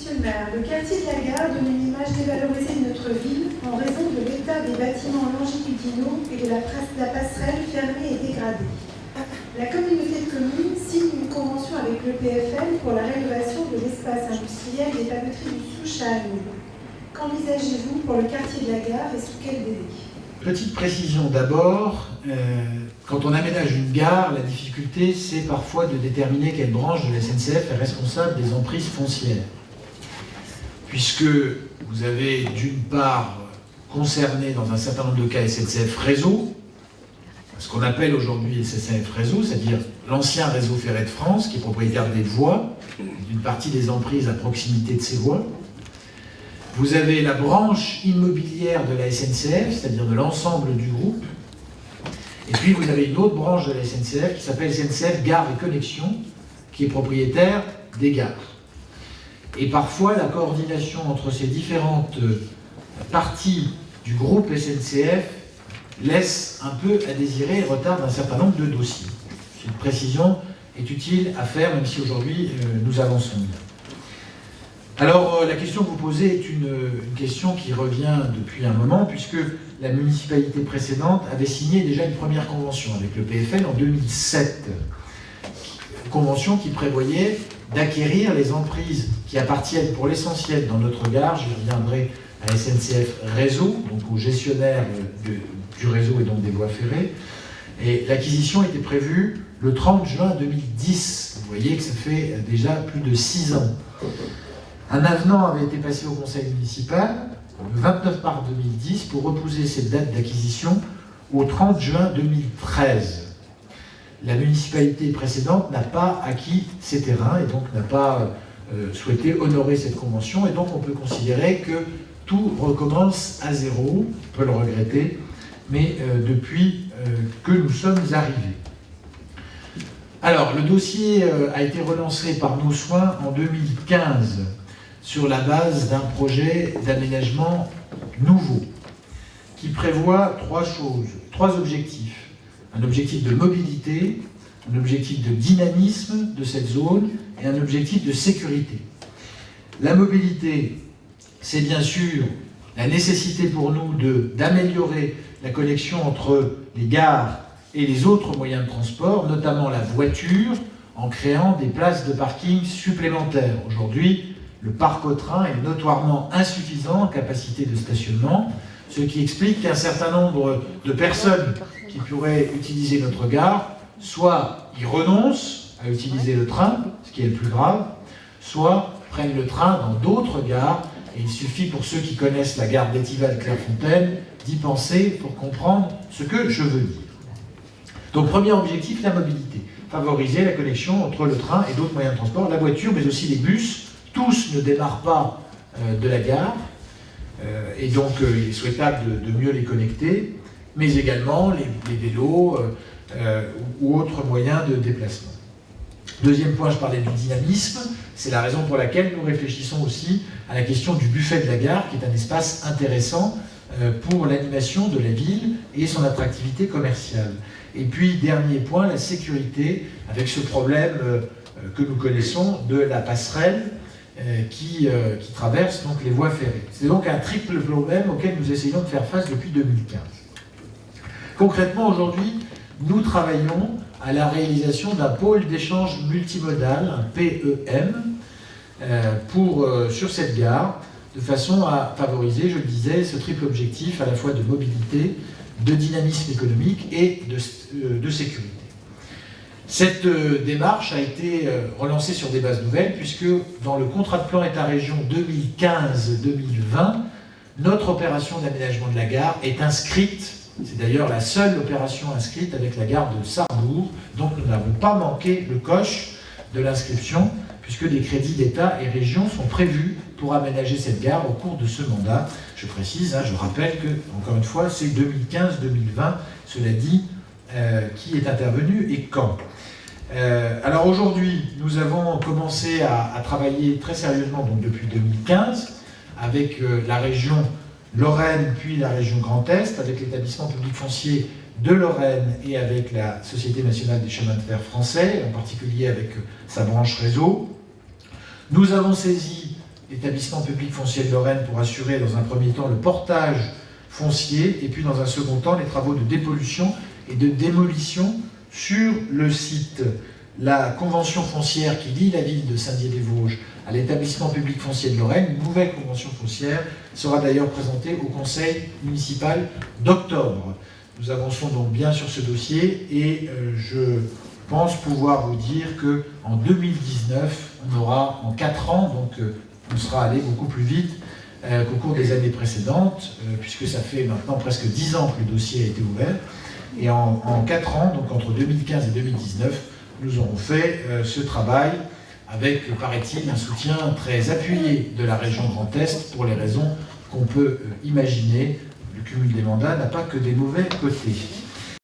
Monsieur le maire, le quartier de la Gare donne une image dévalorisée de notre ville en raison de l'état des bâtiments longitudinaux et de la passerelle fermée et dégradée. La communauté de communes signe une convention avec le PFL pour la rénovation de l'espace industriel des papeteries du Souchane. Qu'envisagez-vous pour le quartier de la Gare et sous quel délai? Petite précision d'abord, quand on aménage une gare, la difficulté c'est parfois de déterminer quelle branche de la SNCF est responsable des emprises foncières. Puisque vous avez d'une part concerné dans un certain nombre de cas SNCF Réseau, ce qu'on appelle aujourd'hui SNCF Réseau, c'est-à-dire l'ancien réseau ferré de France qui est propriétaire des voies, d'une partie des emprises à proximité de ces voies. Vous avez la branche immobilière de la SNCF, c'est-à-dire de l'ensemble du groupe. Et puis vous avez une autre branche de la SNCF qui s'appelle SNCF Gare et Connexion, qui est propriétaire des gares. Et parfois, la coordination entre ces différentes parties du groupe SNCF laisse un peu à désirer et retarde un certain nombre de dossiers. Cette précision est utile à faire, même si aujourd'hui nous avançons bien. Alors, la question que vous posez est une question qui revient depuis un moment, puisque la municipalité précédente avait signé déjà une première convention avec le PFL en 2007. Convention qui prévoyait d'acquérir les emprises qui appartiennent pour l'essentiel dans notre gare, je reviendrai à SNCF Réseau, donc au gestionnaire du réseau et donc des voies ferrées. Et l'acquisition était prévue le 30 juin 2010. Vous voyez que ça fait déjà plus de 6 ans. Un avenant avait été passé au conseil municipal le 29 mars 2010 pour repousser cette date d'acquisition au 30 juin 2013. La municipalité précédente n'a pas acquis ces terrains et donc n'a pas souhaité honorer cette convention. Et donc on peut considérer que tout recommence à zéro, on peut le regretter, mais depuis que nous sommes arrivés. Alors, le dossier a été relancé par nos soins en 2015 sur la base d'un projet d'aménagement nouveau qui prévoit trois objectifs. Un objectif de mobilité, un objectif de dynamisme de cette zone et un objectif de sécurité. La mobilité, c'est bien sûr la nécessité pour nous d'améliorer la connexion entre les gares et les autres moyens de transport, notamment la voiture, en créant des places de parking supplémentaires. Aujourd'hui, le parc au train est notoirement insuffisant en capacité de stationnement, ce qui explique qu'un certain nombre de personnes qui pourraient utiliser notre gare, soit y renoncent à utiliser le train, ce qui est le plus grave, soit prennent le train dans d'autres gares. Et il suffit pour ceux qui connaissent la gare d'Étival-Clairefontaine d'y penser pour comprendre ce que je veux dire. Donc premier objectif, la mobilité. Favoriser la connexion entre le train et d'autres moyens de transport, la voiture, mais aussi les bus. Tous ne démarrent pas de la gare, et donc il est souhaitable de mieux les connecter, mais également les vélos ou autres moyens de déplacement. Deuxième point, je parlais du dynamisme. C'est la raison pour laquelle nous réfléchissons aussi à la question du buffet de la gare, qui est un espace intéressant pour l'animation de la ville et son attractivité commerciale. Et puis, dernier point, la sécurité, avec ce problème que nous connaissons de la passerelle qui traverse donc les voies ferrées. C'est donc un triple problème auquel nous essayons de faire face depuis 2015. Concrètement, aujourd'hui, nous travaillons à la réalisation d'un pôle d'échange multimodal, un PEM, sur cette gare, de façon à favoriser, je le disais, ce triple objectif à la fois de mobilité, de dynamisme économique et de sécurité. Cette démarche a été relancée sur des bases nouvelles, puisque dans le contrat de plan État-région 2015-2020, notre opération d'aménagement de la gare est inscrite. C'est d'ailleurs la seule opération inscrite avec la gare de Sarrebourg, donc nous n'avons pas manqué le coche de l'inscription, puisque des crédits d'État et région sont prévus pour aménager cette gare au cours de ce mandat. Je précise, je rappelle que, encore une fois, c'est 2015-2020, cela dit, qui est intervenu et quand. Alors aujourd'hui, nous avons commencé à travailler très sérieusement donc depuis 2015 avec la région Lorraine puis la région Grand Est, avec l'établissement public foncier de Lorraine et avec la Société nationale des chemins de fer français, en particulier avec sa branche réseau. Nous avons saisi l'établissement public foncier de Lorraine pour assurer dans un premier temps le portage foncier et puis dans un second temps les travaux de dépollution et de démolition sur le site. La convention foncière qui lie la ville de Saint-Dié-des-Vosges à l'établissement public foncier de Lorraine, une nouvelle convention foncière, sera d'ailleurs présentée au conseil municipal d'octobre. Nous avançons donc bien sur ce dossier et je pense pouvoir vous dire qu'en 2019, on aura en 4 ans, donc on sera allé beaucoup plus vite qu'au cours des années précédentes, puisque ça fait maintenant presque 10 ans que le dossier a été ouvert. Et en 4 ans, donc entre 2015 et 2019, nous aurons fait ce travail avec, paraît-il, un soutien très appuyé de la région Grand Est pour les raisons qu'on peut imaginer. Le cumul des mandats n'a pas que des mauvais côtés.